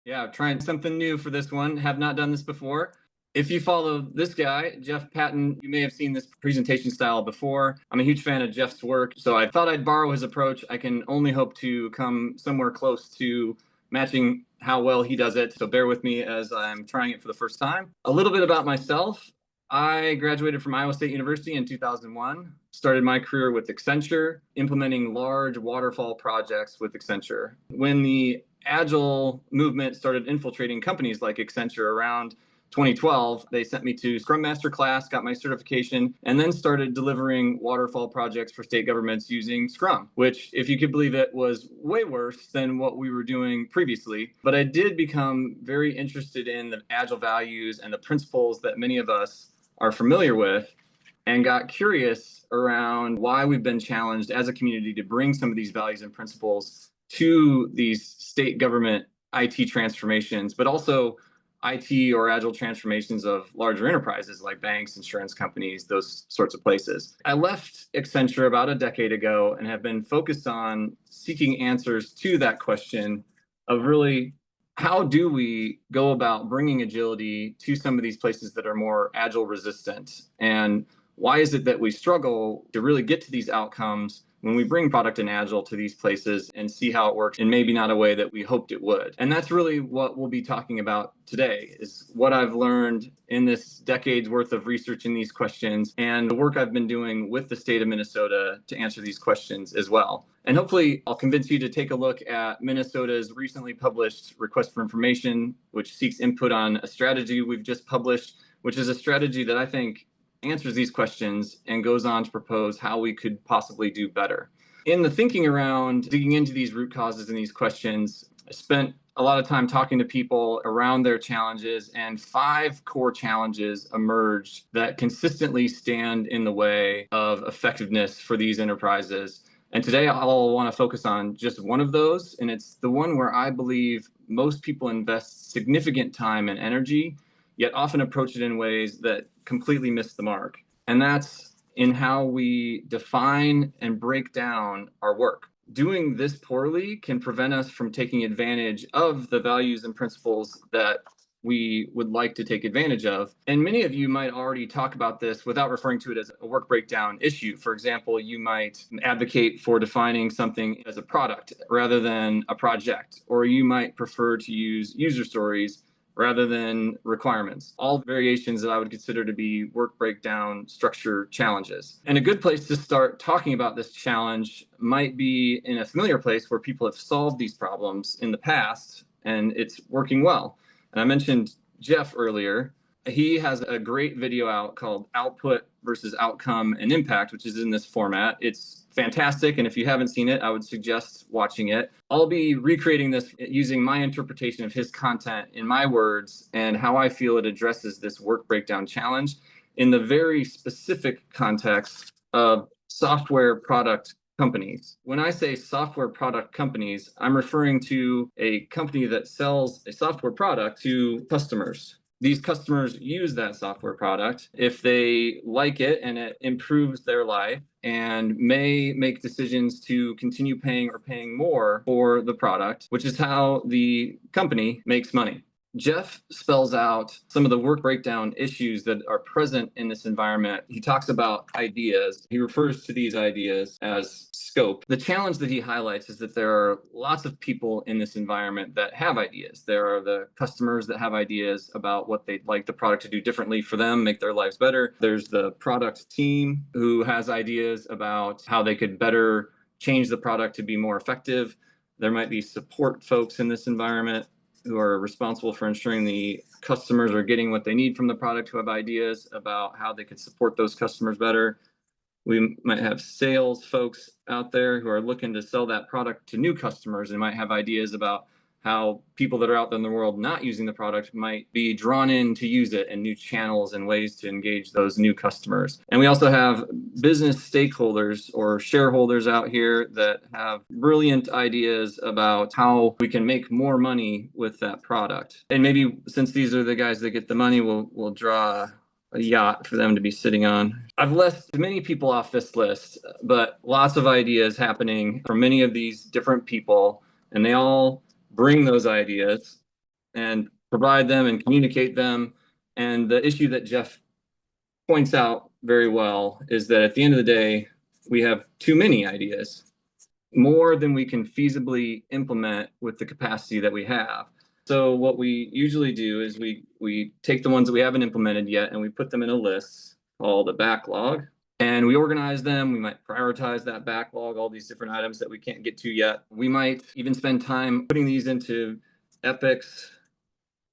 Yeah, trying something new for this one. Have not done this before. If you follow this guy, Jeff Patton, you may have seen this presentation style before. I'm a huge fan of Jeff's work, so I thought I'd borrow his approach. I can only hope to come somewhere close to matching how well he does it. So bear with me as I'm trying it for the first time. A little bit about myself. I graduated from Iowa State University in 2001, started my career with Accenture, implementing large waterfall projects with Accenture. When the Agile movement started infiltrating companies like Accenture around 2012, they sent me to Scrum Master class, got my certification, and then started delivering waterfall projects for state governments using Scrum, which, if you could believe it, was way worse than what we were doing previously. But I did become very interested in the Agile values and the principles that many of us are familiar with, and got curious around why we've been challenged as a community to bring some of these values and principles to these state government IT transformations, but also IT or Agile transformations of larger enterprises like banks, insurance companies, those sorts of places. I left Accenture about a decade ago and have been focused on seeking answers to that question of really, how do we go about bringing agility to some of these places that are more Agile resistant? And why is it that we struggle to really get to these outcomes when we bring product and Agile to these places and see how it works in maybe not a way that we hoped it would? And that's really what we'll be talking about today, is what I've learned in this decade's worth of researching these questions and the work I've been doing with the state of Minnesota to answer these questions as well. And hopefully I'll convince you to take a look at Minnesota's recently published request for information, which seeks input on a strategy we've just published, which is a strategy that I think answers these questions and goes on to propose how we could possibly do better. In the thinking around digging into these root causes and these questions, I spent a lot of time talking to people around their challenges, and 5 core challenges emerged that consistently stand in the way of effectiveness for these enterprises. And today I'll want to focus on just one of those, and it's the one where I believe most people invest significant time and energy, yet often approach it in ways that completely miss the mark. And that's in how we define and break down our work. Doing this poorly can prevent us from taking advantage of the values and principles that we would like to take advantage of. And many of you might already talk about this without referring to it as a work breakdown issue. For example, you might advocate for defining something as a product rather than a project, or you might prefer to use user stories rather than requirements. All variations that I would consider to be work breakdown structure challenges. And a good place to start talking about this challenge might be in a familiar place where people have solved these problems in the past and it's working well. And I mentioned Jeff earlier. He has a great video out called Output versus Outcome and Impact, which is in this format. It's fantastic. And if you haven't seen it, I would suggest watching it. I'll be recreating this using my interpretation of his content in my words and how I feel it addresses this work breakdown challenge in the very specific context of software product companies. When I say software product companies, I'm referring to a company that sells a software product to customers. These customers use that software product if they like it and it improves their life, and may make decisions to continue paying or paying more for the product, which is how the company makes money. Jeff spells out some of the work breakdown issues that are present in this environment. He talks about ideas. He refers to these ideas as scope. The challenge that he highlights is that there are lots of people in this environment that have ideas. There are the customers that have ideas about what they'd like the product to do differently for them, make their lives better. There's the product team who has ideas about how they could better change the product to be more effective. There might be support folks in this environment who are responsible for ensuring the customers are getting what they need from the product, who have ideas about how they could support those customers better. We might have sales folks out there who are looking to sell that product to new customers and might have ideas about how people that are out there in the world not using the product might be drawn in to use it, and new channels and ways to engage those new customers. And we also have business stakeholders or shareholders out here that have brilliant ideas about how we can make more money with that product. And maybe since these are the guys that get the money, we'll draw a yacht for them to be sitting on. I've left many people off this list, but lots of ideas happening from many of these different people, and they all bring those ideas and provide them and communicate them. And the issue that Jeff points out very well is that at the end of the day, we have too many ideas, more than we can feasibly implement with the capacity that we have. So what we usually do is we take the ones that we haven't implemented yet and we put them in a list called a backlog, and we organize them. We might prioritize that backlog, all these different items that we can't get to yet. We might even spend time putting these into epics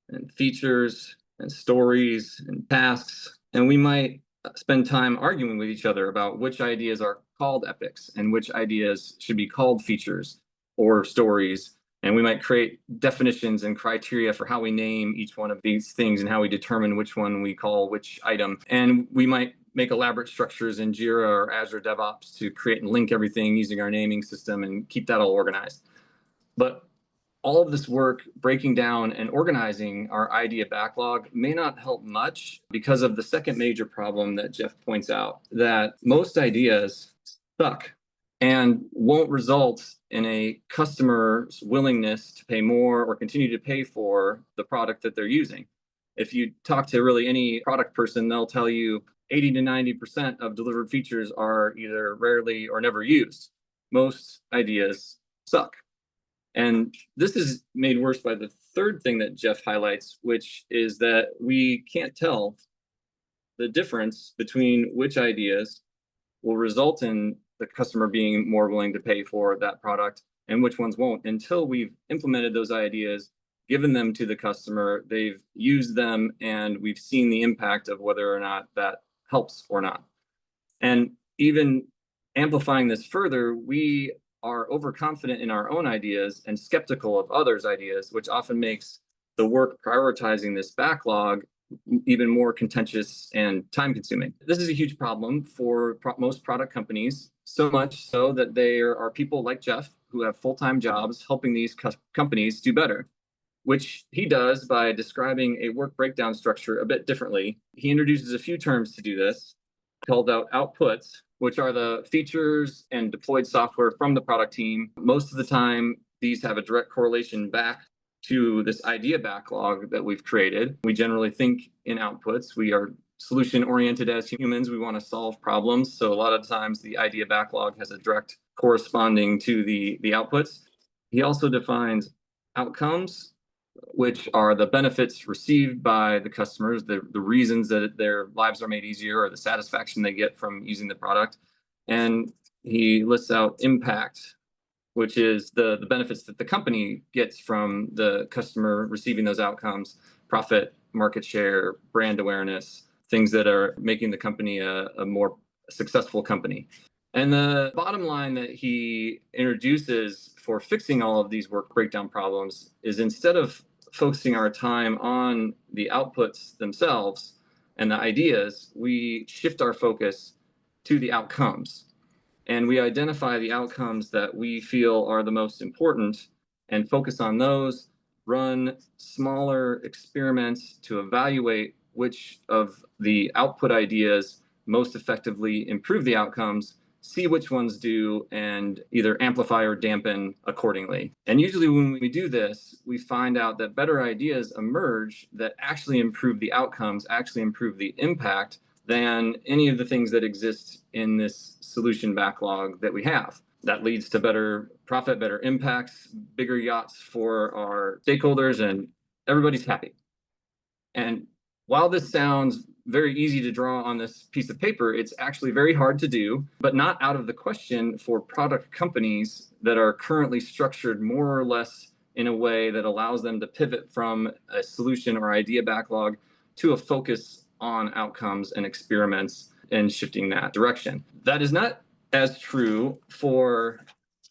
and features and stories and tasks. And we might spend time arguing with each other about which ideas are called epics and which ideas should be called features or stories. And we might create definitions and criteria for how we name each one of these things and how we determine which one we call which item. And we might make elaborate structures in Jira or Azure DevOps to create and link everything using our naming system and keep that all organized. But all of this work breaking down and organizing our idea backlog may not help much because of the second major problem that Jeff points out, that most ideas suck and won't result in a customer's willingness to pay more or continue to pay for the product that they're using. If you talk to really any product person, they'll tell you 80 to 90% of delivered features are either rarely or never used. Most ideas suck. And this is made worse by the third thing that Jeff highlights, which is that we can't tell the difference between which ideas will result in the customer being more willing to pay for that product and which ones won't until we've implemented those ideas, given them to the customer, they've used them, and we've seen the impact of whether or not that helps or not. And even amplifying this further, we are overconfident in our own ideas and skeptical of others' ideas, which often makes the work prioritizing this backlog even more contentious and time consuming. This is a huge problem for most product companies, so much so that there are people like Jeff who have full-time jobs helping these companies do better, which he does by describing a work breakdown structure a bit differently. He introduces a few terms to do this, called out outputs, which are the features and deployed software from the product team. Most of the time, these have a direct correlation back to this idea backlog that we've created. We generally think in outputs. We are solution oriented as humans. We want to solve problems. So a lot of times the idea backlog has a direct corresponding to the outputs. He also defines outcomes, which are the benefits received by the customers, the reasons that their lives are made easier or the satisfaction they get from using the product. And he lists out impact, which is the benefits that the company gets from the customer receiving those outcomes: profit, market share, brand awareness, things that are making the company a more successful company. And the bottom line that he introduces for fixing all of these work breakdown problems is, instead of focusing our time on the outputs themselves and the ideas, we shift our focus to the outcomes. And we identify the outcomes that we feel are the most important and focus on those, run smaller experiments to evaluate which of the output ideas most effectively improve the outcomes, see which ones do, and either amplify or dampen accordingly. And usually when we do this, we find out that better ideas emerge that actually improve the outcomes, actually improve the impact, than any of the things that exist in this solution backlog that we have. That leads to better profit, better impacts, bigger yachts for our stakeholders, and everybody's happy. And while this sounds very easy to draw on this piece of paper, it's actually very hard to do, but not out of the question for product companies that are currently structured more or less in a way that allows them to pivot from a solution or idea backlog to a focus on outcomes and experiments and shifting that direction. That is not as true for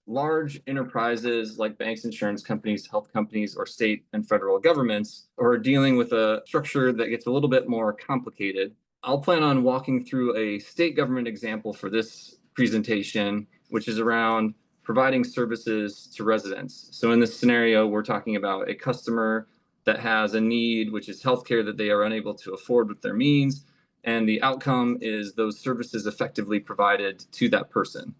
large enterprises like banks, insurance companies, health companies, or state and federal governments, who are dealing with a structure that gets a little bit more complicated. I'll plan on walking through a state government example for this presentation, which is around providing services to residents. So in this scenario, we're talking about a customer that has a need, which is healthcare that they are unable to afford with their means, and the outcome is those services effectively provided to that person.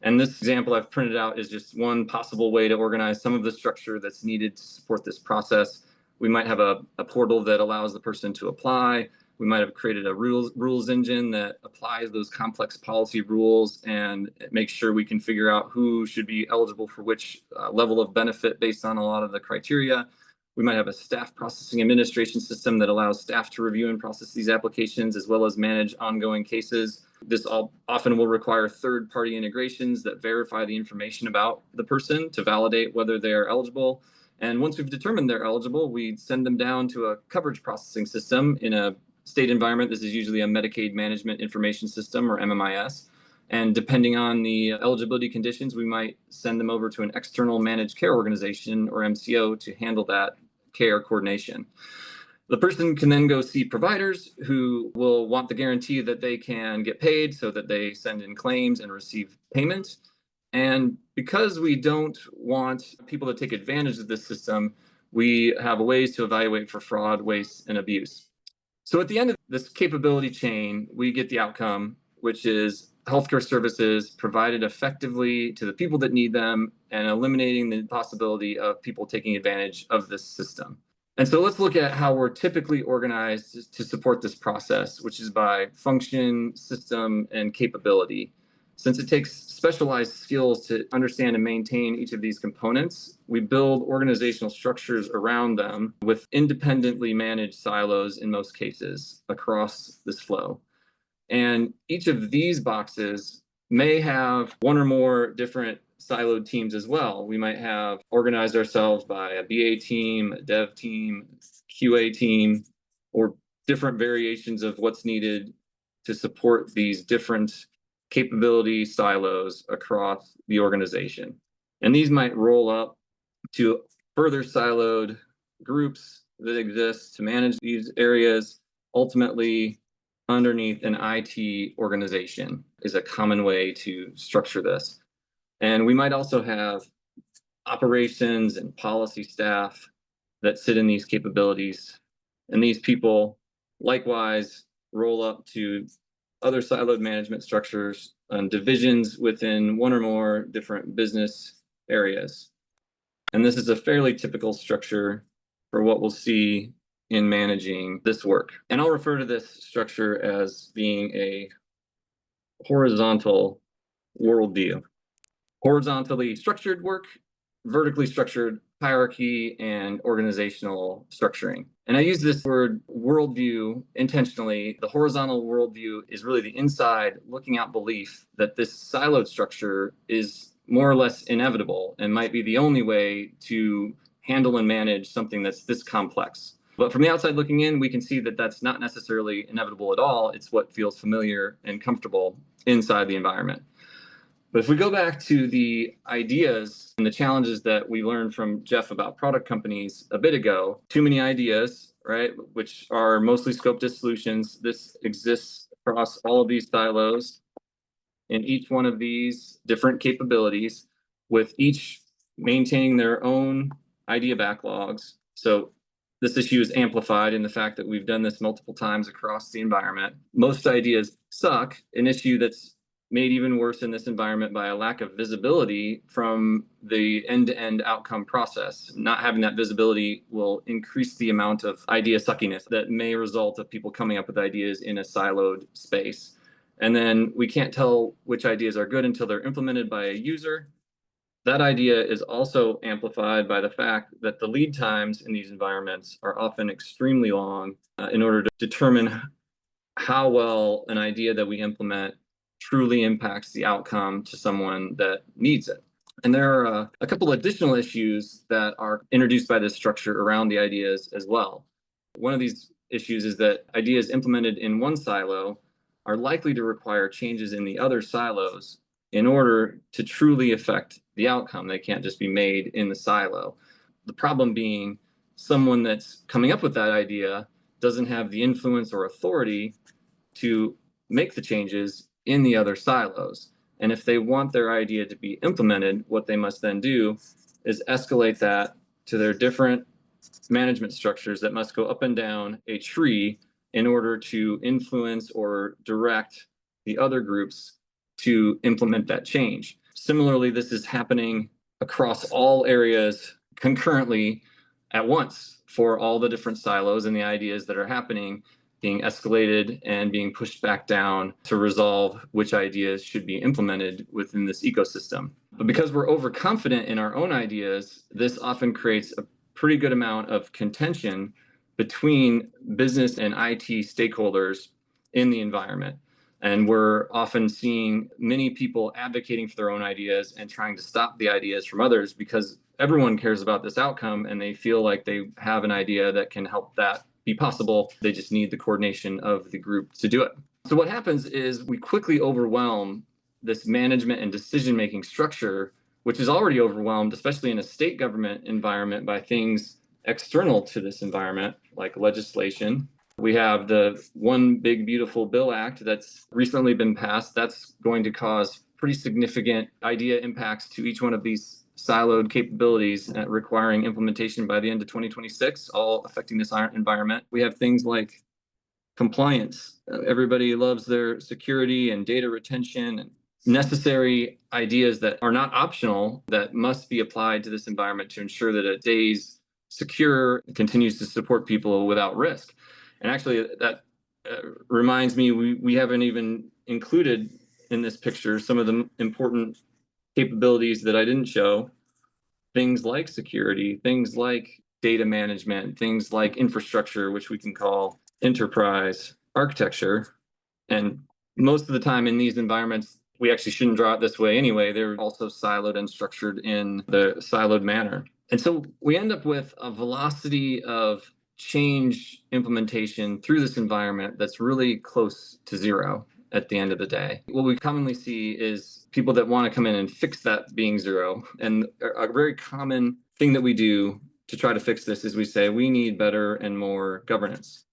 And this example I've printed out is just one possible way to organize some of the structure that's needed to support this process. We might have a portal that allows the person to apply. We might have created a rules engine that applies those complex policy rules and makes sure we can figure out who should be eligible for which level of benefit based on a lot of the criteria. We might have a staff processing administration system that allows staff to review and process these applications as well as manage ongoing cases. This often will require third-party integrations that verify the information about the person to validate whether they are eligible. And once we've determined they're eligible, we send them down to a coverage processing system in a state environment. This is usually a Medicaid Management Information System, or MMIS. And depending on the eligibility conditions, we might send them over to an external managed care organization, or MCO, to handle that care coordination. The person can then go see providers who will want the guarantee that they can get paid so that they send in claims and receive payment. And because we don't want people to take advantage of this system, we have ways to evaluate for fraud, waste, and abuse. So at the end of this capability chain, we get the outcome, which is healthcare services provided effectively to the people that need them and eliminating the possibility of people taking advantage of this system. And so let's look at how we're typically organized to support this process, which is by function, system, and capability. Since it takes specialized skills to understand and maintain each of these components, we build organizational structures around them with independently managed silos in most cases across this flow. And each of these boxes may have one or more different siloed teams as well. We might have organized ourselves by a BA team, a dev team, QA team, or different variations of what's needed to support these different capability silos across the organization. And these might roll up to further siloed groups that exist to manage these areas. Ultimately, underneath an IT organization is a common way to structure this. And we might also have operations and policy staff that sit in these capabilities. And these people likewise roll up to other siloed management structures and divisions within one or more different business areas. And this is a fairly typical structure for what we'll see in managing this work. And I'll refer to this structure as being a horizontal worldview. Horizontally structured work, vertically structured hierarchy, and organizational structuring. And I use this word worldview intentionally. The horizontal worldview is really the inside looking out belief that this siloed structure is more or less inevitable and might be the only way to handle and manage something that's this complex. But from the outside looking in, we can see that that's not necessarily inevitable at all. It's what feels familiar and comfortable inside the environment. But if we go back to the ideas and the challenges that we learned from Jeff about product companies a bit ago, too many ideas, right, which are mostly scoped as solutions. This exists across all of these silos in each one of these different capabilities, with each maintaining their own idea backlogs. So this issue is amplified in the fact that we've done this multiple times across the environment. Most ideas suck, an issue that's made even worse in this environment by a lack of visibility from the end-to-end outcome process. Not having that visibility will increase the amount of idea suckiness that may result of people coming up with ideas in a siloed space. And then we can't tell which ideas are good until they're implemented by a user. That idea is also amplified by the fact that the lead times in these environments are often extremely long in order to determine how well an idea that we implement truly impacts the outcome to someone that needs it. And there are a couple additional issues that are introduced by this structure around the ideas as well. One of these issues is that ideas implemented in one silo are likely to require changes in the other silos in order to truly affect the outcome. They can't just be made in the silo. The problem being someone that's coming up with that idea doesn't have the influence or authority to make the changes in the other silos. And if they want their idea to be implemented, what they must then do is escalate that to their different management structures that must go up and down a tree in order to influence or direct the other groups to implement that change. Similarly, this is happening across all areas concurrently at once for all the different silos and the ideas that are happening, being escalated and being pushed back down to resolve which ideas should be implemented within this ecosystem. But because we're overconfident in our own ideas, this often creates a pretty good amount of contention between business and IT stakeholders in the environment. And we're often seeing many people advocating for their own ideas and trying to stop the ideas from others because everyone cares about this outcome and they feel like they have an idea that can help that be possible. They just need the coordination of the group to do it. So what happens is we quickly overwhelm this management and decision-making structure, which is already overwhelmed, especially in a state government environment, by things external to this environment, like legislation. We have the One Big Beautiful Bill Act that's recently been passed. That's going to cause pretty significant idea impacts to each one of these siloed capabilities requiring implementation by the end of 2026, all affecting this environment. We have things like compliance. Everybody loves their security and data retention and necessary ideas that are not optional that must be applied to this environment to ensure that it stays secure, continues to support people without risk. And actually, that reminds me, we haven't even included in this picture some of the important capabilities that I didn't show. Things like security, things like data management, things like infrastructure, which we can call enterprise architecture. And most of the time in these environments, we actually shouldn't draw it this way anyway. They're also siloed and structured in the siloed manner. And so we end up with a velocity of change implementation through this environment that's really close to zero at the end of the day. What we commonly see is people that want to come in and fix that being zero. And a very common thing that we do to try to fix this is we say we need better and more governance.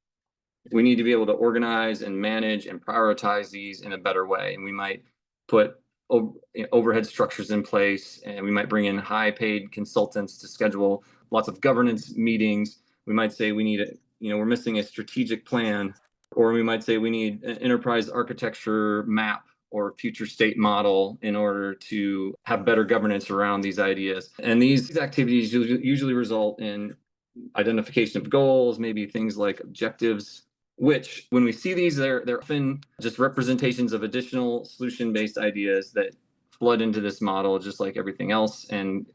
We need to be able to organize and manage and prioritize these in a better way. And we might put overhead structures in place, and we might bring in high-paid consultants to schedule lots of governance meetings. We might say we need we're missing a strategic plan, or we might say we need an enterprise architecture map or future state model in order to have better governance around these ideas. And these activities usually result in identification of goals, maybe things like objectives, which when we see these, they're often just representations of additional solution-based ideas that flood into this model just like everything else and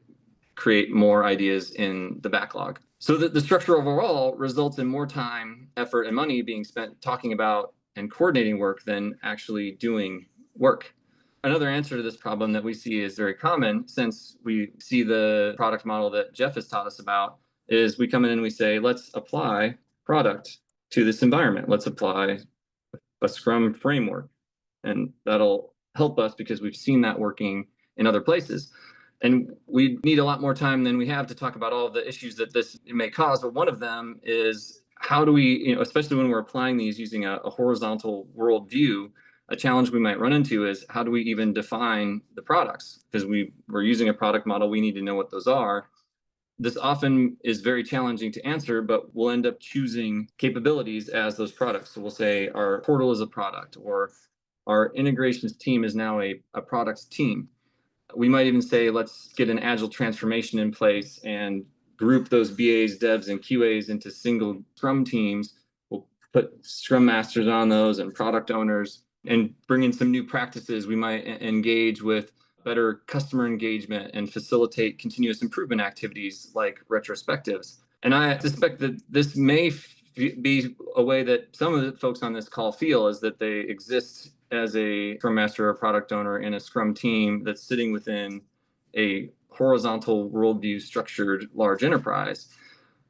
create more ideas in the backlog. So the structure overall results in more time, effort, and money being spent talking about and coordinating work than actually doing work. Another answer to this problem that we see is very common since we see the product model that Jeff has taught us about is we come in and we say, let's apply product to this environment. Let's apply a Scrum framework. And that'll help us because we've seen that working in other places. And we need a lot more time than we have to talk about all of the issues that this may cause. But one of them is how do we, especially when we're applying these using a horizontal worldview, a challenge we might run into is how do we even define the products? Because we're using a product model, we need to know what those are. This often is very challenging to answer, but we'll end up choosing capabilities as those products. So we'll say our portal is a product, or our integrations team is now a products team. We might even say, let's get an agile transformation in place and group those BAs, devs, and QAs into single Scrum teams. We'll put Scrum masters on those and product owners and bring in some new practices. We might engage with better customer engagement and facilitate continuous improvement activities like retrospectives. And I suspect that this may be a way that some of the folks on this call feel is that they exist as a Scrum Master or product owner in a Scrum team that's sitting within a horizontal worldview structured large enterprise.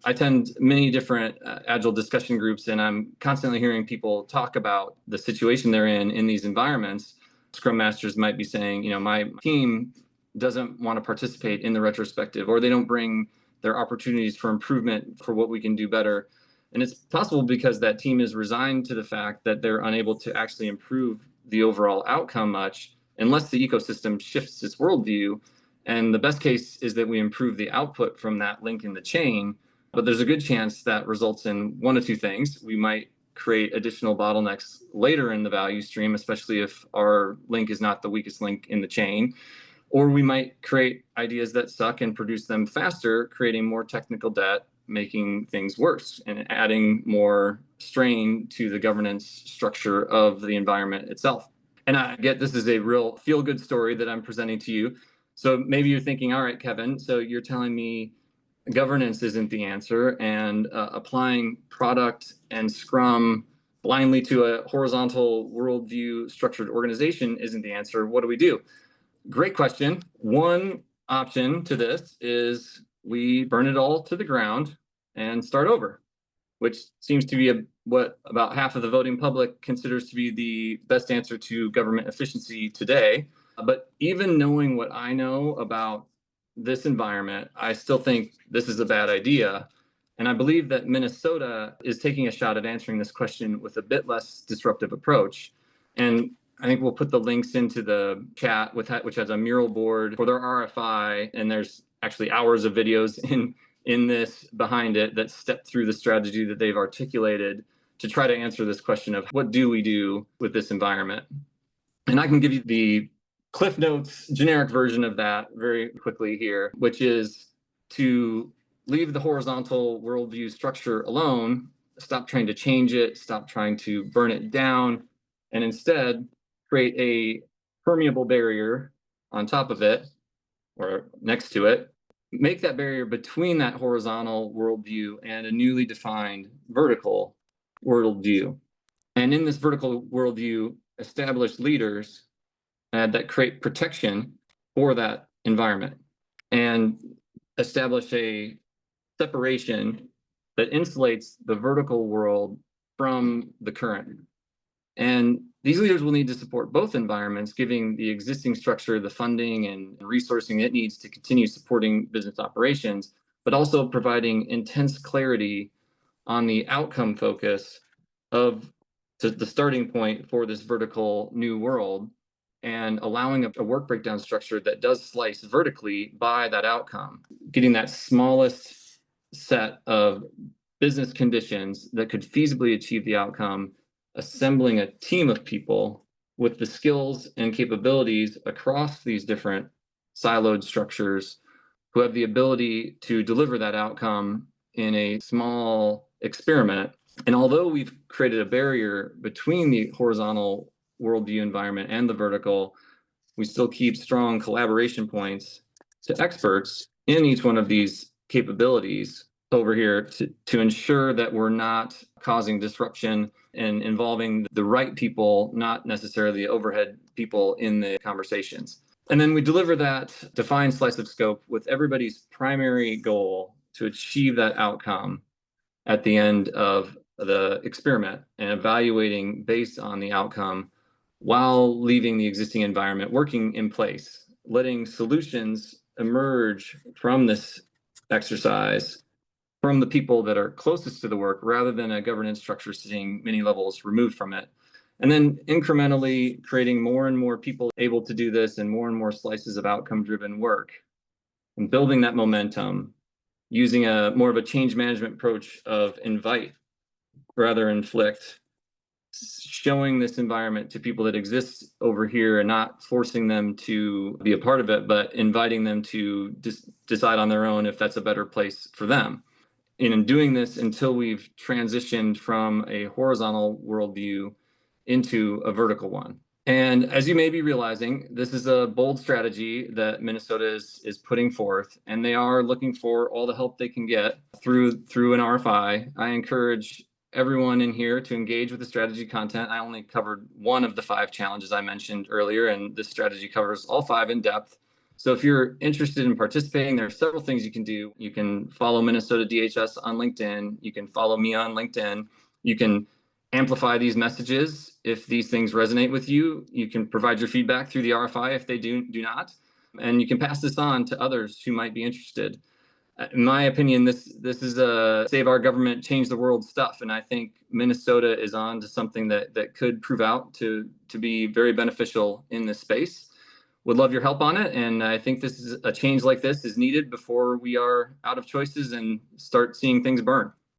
I attend many different Agile discussion groups, and I'm constantly hearing people talk about the situation they're in these environments. Scrum Masters might be saying, my team doesn't want to participate in the retrospective, or they don't bring their opportunities for improvement for what we can do better. And it's possible because that team is resigned to the fact that they're unable to actually improve the overall outcome much unless the ecosystem shifts its worldview. And the best case is that we improve the output from that link in the chain. But there's a good chance that results in one of two things. We might create additional bottlenecks later in the value stream, especially if our link is not the weakest link in the chain. Or we might create ideas that suck and produce them faster, creating more technical debt making things worse and adding more strain to the governance structure of the environment itself. And I get this is a real feel-good story that I'm presenting to you. So maybe you're thinking, all right, Kevin, so you're telling me governance isn't the answer, and applying product and Scrum blindly to a horizontal worldview structured organization isn't the answer. What do we do? Great question. One option to this is we burn it all to the ground and start over, which seems to be what about half of the voting public considers to be the best answer to government efficiency today. But even knowing what I know about this environment, I still think this is a bad idea. And I believe that Minnesota is taking a shot at answering this question with a bit less disruptive approach. And I think we'll put the links into the chat which has a mural board for their RFI, and there's actually hours of videos in this behind it that step through the strategy that they've articulated to try to answer this question of what do we do with this environment. And I can give you the Cliff Notes generic version of that very quickly here, which is to leave the horizontal worldview structure alone, stop trying to change it, stop trying to burn it down, and instead create a permeable barrier on top of it or next to it. Make that barrier between that horizontal worldview and a newly defined vertical worldview. And in this vertical worldview, establish leaders that create protection for that environment and establish a separation that insulates the vertical world from the current. And these leaders will need to support both environments, giving the existing structure the funding and resourcing it needs to continue supporting business operations, but also providing intense clarity on the outcome focus of the starting point for this vertical new world, and allowing a work breakdown structure that does slice vertically by that outcome, getting that smallest set of business conditions that could feasibly achieve the outcome, assembling a team of people with the skills and capabilities across these different siloed structures who have the ability to deliver that outcome in a small experiment. And although we've created a barrier between the horizontal worldview environment and the vertical, we still keep strong collaboration points to experts in each one of these capabilities over here to ensure that we're not causing disruption and involving the right people, not necessarily the overhead people in the conversations. And then we deliver that defined slice of scope with everybody's primary goal to achieve that outcome at the end of the experiment and evaluating based on the outcome while leaving the existing environment working in place, letting solutions emerge from this exercise from the people that are closest to the work rather than a governance structure sitting many levels removed from it. And then incrementally creating more and more people able to do this and more slices of outcome-driven work and building that momentum using a more of a change management approach of invite rather inflict, showing this environment to people that exist over here and not forcing them to be a part of it, but inviting them to decide on their own if that's a better place for them. And in doing this until we've transitioned from a horizontal worldview into a vertical one. And as you may be realizing, this is a bold strategy that Minnesota is putting forth, and they are looking for all the help they can get through an RFI. I encourage everyone in here to engage with the strategy content. I only covered one of the 5 challenges I mentioned earlier, and this strategy covers all 5 in depth. So if you're interested in participating, there are several things you can do. You can follow Minnesota DHS on LinkedIn. You can follow me on LinkedIn. You can amplify these messages if these things resonate with you. You can provide your feedback through the RFI if they do not. And you can pass this on to others who might be interested. In my opinion, this is a save our government, change the world stuff. And I think Minnesota is on to something that could prove out to be very beneficial in this space. Would love your help on it. And I think this is a change like this is needed before we are out of choices and start seeing things burn.